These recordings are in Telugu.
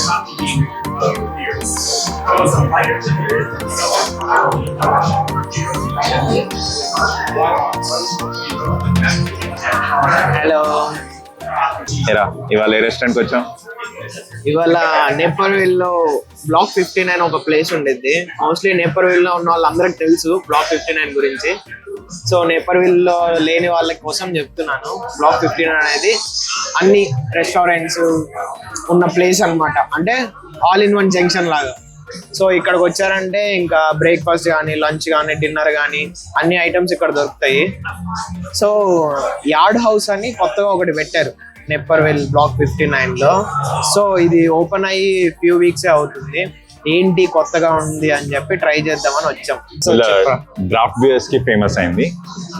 హలో, ఇవాళ ఏ రెస్టారెంట్కి వచ్చాం? ఇవాళ నేపర్విల్ లో బ్లాక్ 59 ఒక ప్లేస్ ఉండేది. మోస్ట్లీ నేపర్విల్ లో ఉన్న వాళ్ళందరికి తెలుసు బ్లాక్ 59 గురించి. సో నేపర్విల్ లో లేని వాళ్ళ కోసం చెప్తున్నాను. బ్లాక్ 59 అనేది అన్ని రెస్టారెంట్స్ ఉన్న ప్లేస్ అన్నమాట. అంటే ఆల్ ఇన్ వన్ జంక్షన్ లాగా. సో ఇక్కడికి వచ్చారంటే ఇంకా బ్రేక్ఫాస్ట్ కానీ, లంచ్ కానీ, డిన్నర్ కానీ అన్ని ఐటమ్స్ ఇక్కడ దొరుకుతాయి. సో యార్డ్ హౌస్ అని కొత్తగా ఒకటి పెట్టారు నేపర్విల్ బ్లాక్ 59 లో. సో ఇది ఓపెన్ అయ్యి ఫ్యూ వీక్స్ అవుతుంది. ఏంటి కొత్తగా ఉంది అని చెప్పి ట్రై చేద్దామని వచ్చాం. సో డ్రాఫ్ట్ బియర్స్ కి ఫేమస్ అయింది.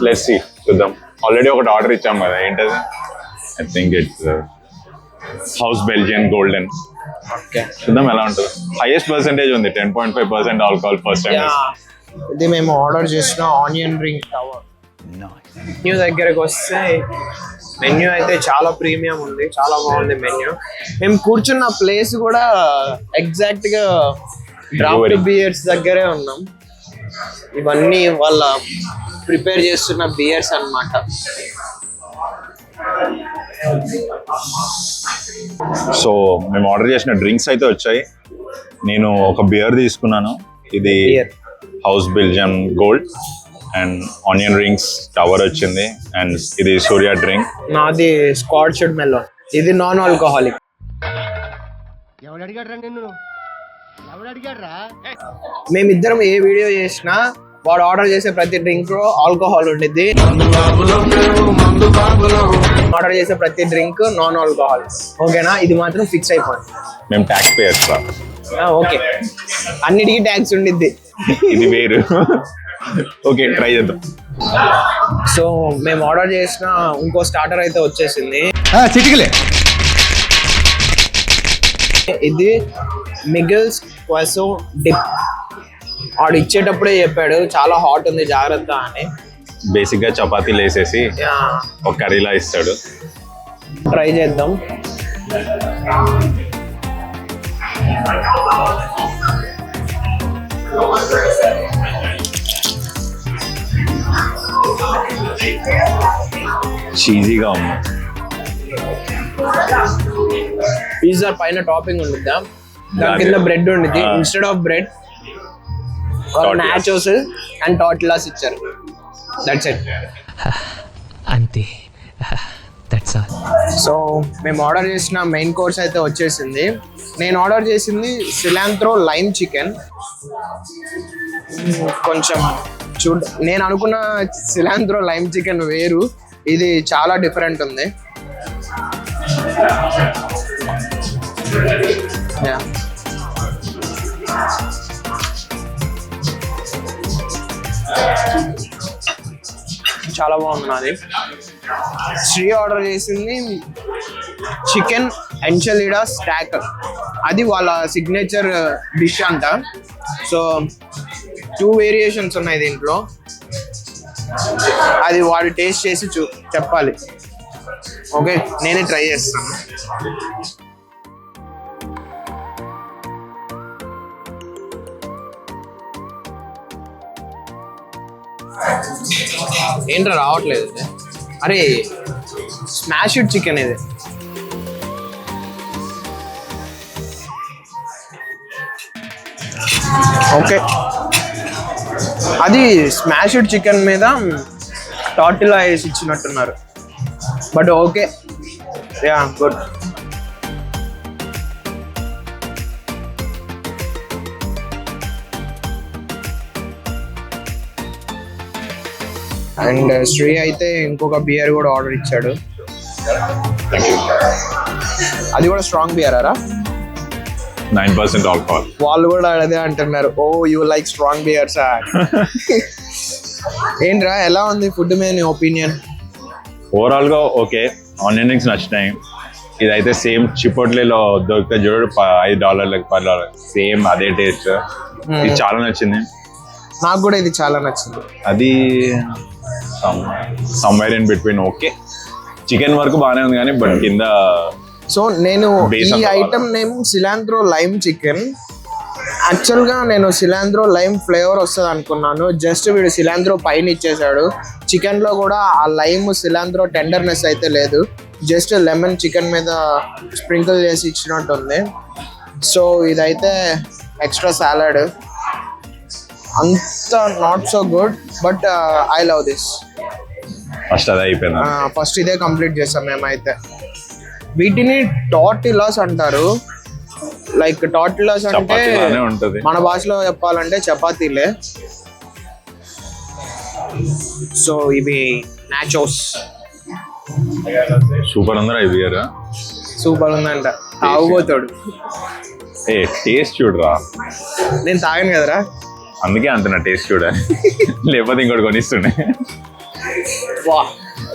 లెట్స్ సీ, చూద్దాం. ఆల్రెడీ ఒకటి ఆర్డర్ ఇచ్చాం కదా, ఏంటది? I think it's house Belgian golden. చూద్దాం ఎలా ఉంటుంది. హైయెస్ట్ పర్సెంటేజ్ ఉంది, 10.5% ఆల్కహాల్ ఫస్ట్ టైం. ఇది మేము ఆర్డర్ చేసిన ఆనియన్ రింగ్ టవర్. మెన్యూ దగ్గరకు వస్తే మెన్యూ అయితే చాలా ప్రీమియం ఉంది, చాలా బాగుంది మెన్యూ. మేము కూర్చున్న ప్లేస్ కూడా ఎగ్జాక్ట్ గా డ్రాఫ్ట్ బియర్స్ దగ్గరే ఉన్నాం. ఇవన్నీ వాళ్ళ ప్రిపేర్ చేస్తున్న బియర్స్ అన్నమాట. సో మేము ఆర్డర్ చేసిన డ్రింక్స్ అయితే వచ్చాయి. నేను ఒక బియర్ తీసుకున్నాను, ఇది house Belgian gold, and onion rings tower వచ్చింది, అండ్ ఇది సూర్య డ్రింక్. నాది స్కాచ్డ్ మెలోన్, ఇది నాన్ ఆల్కహాలిక్. మేమిద్దరం ఏ వీడియో చేసినా వాడు ఆర్డర్ చేసే ప్రతి డ్రింక్ లో ఆల్కహాల్ ఉండిద్ది, ఆర్డర్ చేసే ప్రతి డ్రింక్ నాన్ ఆల్కహాల్. ఓకేనా? ఇది మాత్రం ఫిక్స్ అయిపోయింది. మేము ట్యాక్స్ పేయర్స్. ఓకే, అన్నిటికీ ట్యాక్స్ ఉండిద్ది, ఇది వేరు. ఓకే, ట్రై చేద్దాం. సో మేము ఆర్డర్ చేసిన ఇంకో స్టార్టర్ అయితే వచ్చేసింది. ఇది మిగిల్స్ క్వాసో డిప్. ఆడు ఇచ్చేటప్పుడే చెప్పాడు చాలా హాట్ ఉంది జాగ్రత్త అని. బేసిక్ గా చపాతీలు వేసేసి ఒక కర్రీలా ఇస్తాడు. ట్రై చేద్దాం. చీజీగా ఉంది. పిజ్జా పైన టాపింగ్ ఉండిద్దా, దాని కింద బ్రెడ్ ఉండిద్ది. Instead of bread nachos and tortillas ఇచ్చారు. దట్స్ ఇట్, అంతే. That's all. సో మేము ఆర్డర్ చేసిన మెయిన్ కోర్స్ అయితే వచ్చేసింది. నేను ఆర్డర్ చేసింది సిలాంత్రో లైమ్ చికెన్. కొంచెం నేను అనుకున్న సిలాంత్రో లైమ్ చికెన్ వేరు, ఇది చాలా డిఫరెంట్ ఉంది. చాలా బాగుంది. నాది శ్రీ ఆర్డర్ చేసింది చికెన్ ఎంచలిడా స్టాక్. అది వాళ్ళ సిగ్నేచర్ డిష్ అంట. సో 2 వేరియేషన్స్ ఉన్నాయి దీంట్లో. అది వాడు టేస్ట్ చేసి చెప్పాలి. ఓకే, నేనే ట్రై చేస్తాను. ఏంట్రా రావట్లేదు? అరే స్మాష్డ్ చికెన్ ఇది. ఓకే, అది స్మాష్డ్ చికెన్ మీద టార్టిలా వేసి ఇచ్చినట్టున్నారు. But okay, ya good. And Sri అయితే ఇంకొక బియర్ కూడా ఆర్డర్ ఇచ్చాడు. అది కూడా స్ట్రాంగ్ బియరా? 9% ఆల్కహాల్. వాళ్ళు కూడా అదే అంటున్నారు, ఓ యూ లైక్ స్ట్రాంగ్ బియర్స్. ఏంట్రా ఎలా ఉంది ఫుడ్ మీద నీ ఒపీనియన్? ఓవరాల్ గా ఓకే. ఆనియన్ రింగ్స్ నచ్చినాయి. ఇదైతే సేమ్ చిపోట్లేలో దొరికితే చూడు, $5 $10 సేమ్ అదే టేస్ట్. ఇది చాలా నచ్చింది నాకు కూడా. ఇది చాలా నచ్చింది. అది somewhere in between. Okay, chicken వరకు బాగానే ఉంది కానీ బట్ కింద సో నేను Based on ఈ the item name cilantro lime chicken. యాక్చువల్గా నేను సిలాంత్రో లైమ్ ఫ్లేవర్ వస్తుంది అనుకున్నాను, జస్ట్ వీడు సిలాంత్రో పైన ఇచ్చేసాడు. చికెన్లో కూడా ఆ లైమ్ సిలాంత్రో టెండర్నెస్ అయితే లేదు, జస్ట్ లెమన్ చికెన్ మీద స్ప్రింకిల్ చేసి ఇచ్చినట్టు ఉంది. సో ఇదైతే ఎక్స్ట్రా సాలడ్, అంత not so good, but I love this. First అదే అయిపోయింది. ఫస్ట్ ఇదే కంప్లీట్ చేస్తాం మేమైతే. వీటిని టార్టిలాస్ అంటారు. లైక్ టార్టిలాస్ అంటే చపాతీలానే ఉంటది, మన భాషలో చెప్పాలంటే చపాతీలే. సో ఇవి నాచోస్, సూపర్ ఉందా ఈ బియర్? సూపర్ ఉందంట, తాగుపోతాడు. ఏ టేస్ట్ చూడరా, నేను తాగాను కదరా అందుకే అంటున్నా టేస్ట్ చూడాలి, లేకపోతే ఇంకోటి కొనిస్తుండే. వా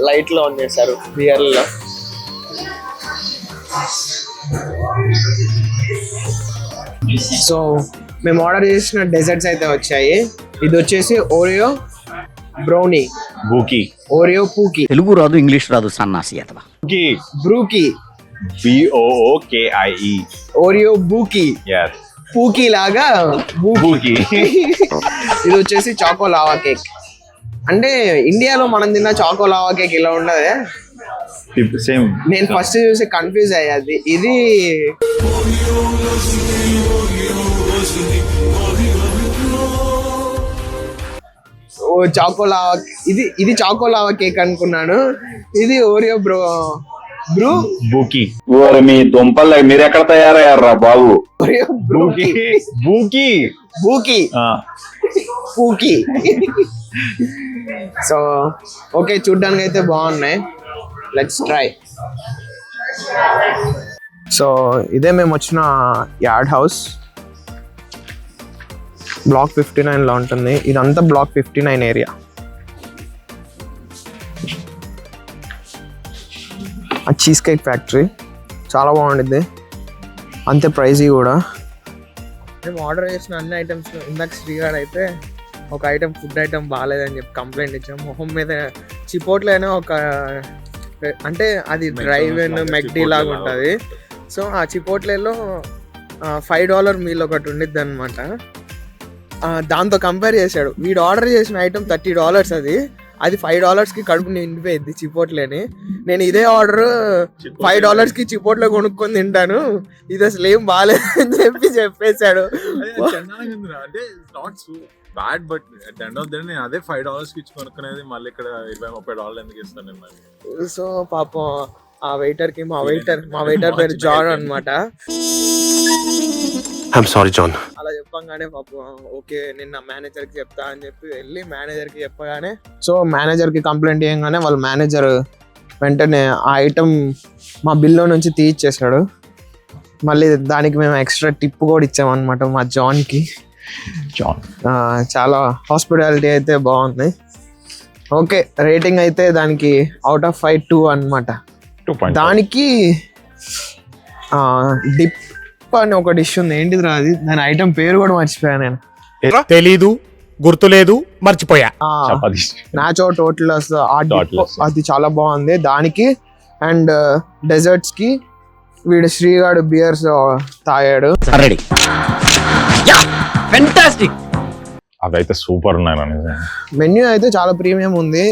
లైట్ లో ఆన్ చేశారు బియర్లో. సో మేము ఆర్డర్ చేసిన డెజర్ట్స్ అయితే వచ్చాయి. ఇది వచ్చేసి ఓరియో బ్రౌనీ, బూకీ, ఓరియో పూకి, తెలుగు రాదు ఇంగ్లీష్ రాదు సన్నాసి అతవా. బూకీ, బ్రూకి, BOOKIE. ఓరియో బూకి, Yes, పూకి లాగా బూకీ. ఇది వచ్చేసి చాకో లావా కేక్. అంటే ఇండియాలో మనం తిన్న చాకో లావా కేక్ ఇలా ఉండదే. సేమ్. నేను ఫస్ట్ చూసి కన్ఫ్యూజ్ అయ్యాది. ఇది ఓ చాకో లావా, ఇది చాకో లావా కేక్ అనుకున్నాను. ఇది ఓరియో బ్రూ బూకీ, ఓరి మీ దుంపలు మీరు ఎక్కడ తయారయ్యారా బాబు? ఓరియో బూకీ, బూకీ, బూకి, పూకి. సో ఓకే, చూడ్డానికి అయితే బాగున్నాయి. Let's try. సో ఇదే మేము వచ్చిన యార్డ్ హౌస్, బ్లాక్ 59లో ఉంటుంది. ఇదంతా బ్లాక్ 59 ఏరియా. ఆ చీజ్ కేక్ ఫ్యాక్టరీ చాలా బాగుంటుంది, అంతే ప్రైజీ కూడా. మేము ఆర్డర్ చేసిన అన్ని ఐటమ్స్, ఇందాక శ్రీగాడ్ అయితే ఒక ఐటమ్ ఫుడ్ ఐటమ్ బాగాలేదని చెప్పి కంప్లైంట్ ఇచ్చాం. మొహం మీద చిపోట్లైనా ఒక, అంటే అది డ్రైవ్ అండ్ మెక్డీ లాగా ఉంటుంది. సో ఆ చిపోట్లేలో $5 మీల్ ఒకటి ఉండిద్ది అనమాట. దాంతో కంపేర్ చేశాడు. వీడు ఆర్డర్ చేసిన ఐటమ్ $30, అది $5కి కడుపు నిండిపోయింది చిపోట్లేని. నేను ఇదే ఆర్డర్ $5కి చిపోట్లో కొనుక్కొని తింటాను, ఇది అసలు ఏం బాగాలేదని చెప్పేశాడు. అంటే not so bad, but at end of the day నేను అదే $5కి ఇచ్చి కొనుక్కునేది మళ్ళీ ఇక్కడ $20-30 ఎందుకు ఇస్తాను నేను మరి. సో పాపం ఆ వెయిటర్కి, మా వెయిటర్ పేరు జాన్ అన్నమాట. I'm sorry John. అలా చెప్పంగానే పాపం ఓకే నిన్న మేనేజర్కి చెప్తా అని చెప్పి వెళ్ళి మేనేజర్కి చెప్పగానే, సో మేనేజర్కి కంప్లైంట్ చేయగానే వాళ్ళ మేనేజర్ వెంటనే ఆ ఐటమ్ మా బిల్లో నుంచి తీయిచ్చేసాడు. మళ్ళీ దానికి మేము ఎక్స్ట్రా టిప్ కూడా ఇచ్చామన్నమాట మా జాన్కి. చాలా హాస్పిటాలిటీ అయితే బాగుంది. ఓకే, రేటింగ్ అయితే దానికి అవుట్ ఆఫ్ 5 2 అనమాట. దానికి డిప్ అని ఒక డిష్ ఉంది, ఏంటిది రాదు, దాని ఐటమ్ పేరు కూడా మర్చిపోయాను నేను. తెలీదు, గుర్తులేదు, మర్చిపోయా. నాచో టోటలస్, అది చాలా బాగుంది. దానికి అండ్ డెజర్ట్స్ కి వీడు శ్రీగాడు బియర్స్ తాగాడు. Ready, fantastic. అదైతే సూపర్ ఉన్నాయి. మెన్యూ అయితే చాలా ప్రీమియం ఉంది.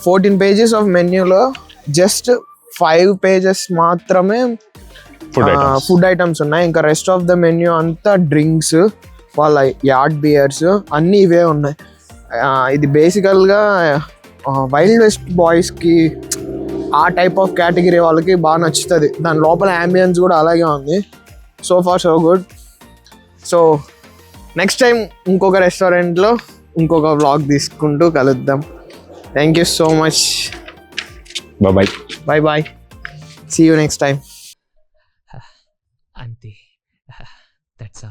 14 pages ఆఫ్ మెన్యూలో జస్ట్ 5 pages మాత్రమే ఫుడ్ ఐటమ్స్ ఉన్నాయి. ఇంకా రెస్ట్ ఆఫ్ ద మెన్యూ అంతా డ్రింక్స్, వాళ్ళ యార్డ్ బియర్స్ అన్నీ ఇవే ఉన్నాయి. ఇది బేసికల్గా వైల్డ్ వెస్ట్ బాయ్స్కి, ఆ టైప్ ఆఫ్ కేటగిరీ వాళ్ళకి బాగా నచ్చుతుంది. దాని లోపల యాంబియన్స్ కూడా అలాగే ఉంది. So far so good. So next time ఇంకొక రెస్టారెంట్లో ఇంకొక వ్లాగ్ తీసుకుంటూ కలుద్దాం. Thank you so much. Bye. Bye. See you next time.